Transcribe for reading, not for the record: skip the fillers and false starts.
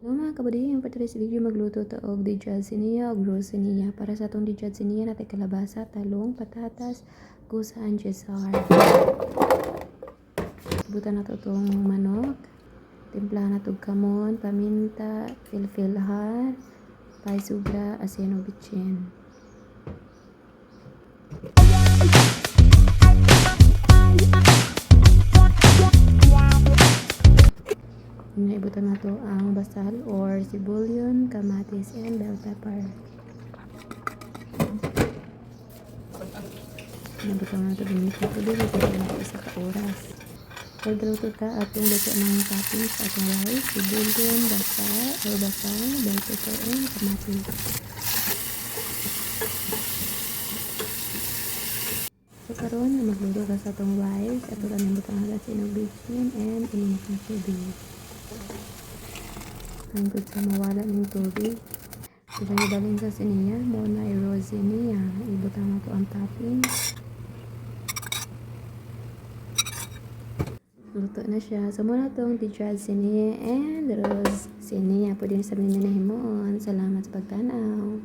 Hello mga kabuding, para sa video magluto ta og dijad siniya og rosiniya. Para sa atong dijad siniya natay kalabasa, talong, patatas, gusan, cesar. Butan nato tong manok. Timplahan nato kamon, paminta, filfilhar, paisubra, asin ug bitsin. Ibutan nato ang basal or sibulyon, kamatis, and bell pepper. Nabutan nato binit nato din nato isa ka oras. Pag luto ta atong luto ng toppings sa atong rice, sibulyon, basal, bell pepper, and kamatis. So karon magluto ka sa atong rice, ato lang ibutan nato sinog bitsin and init na tubig. Hanggang sa mawala ng tubig. Ito yung ibalin sa siniya. Muna i-rosiniya. Ibutan nato ang toppings. Luto na siya. So muna itong dijad siniya and rosiniya. Pwede na sabihin na himuon. Salamat sa pagtanaw.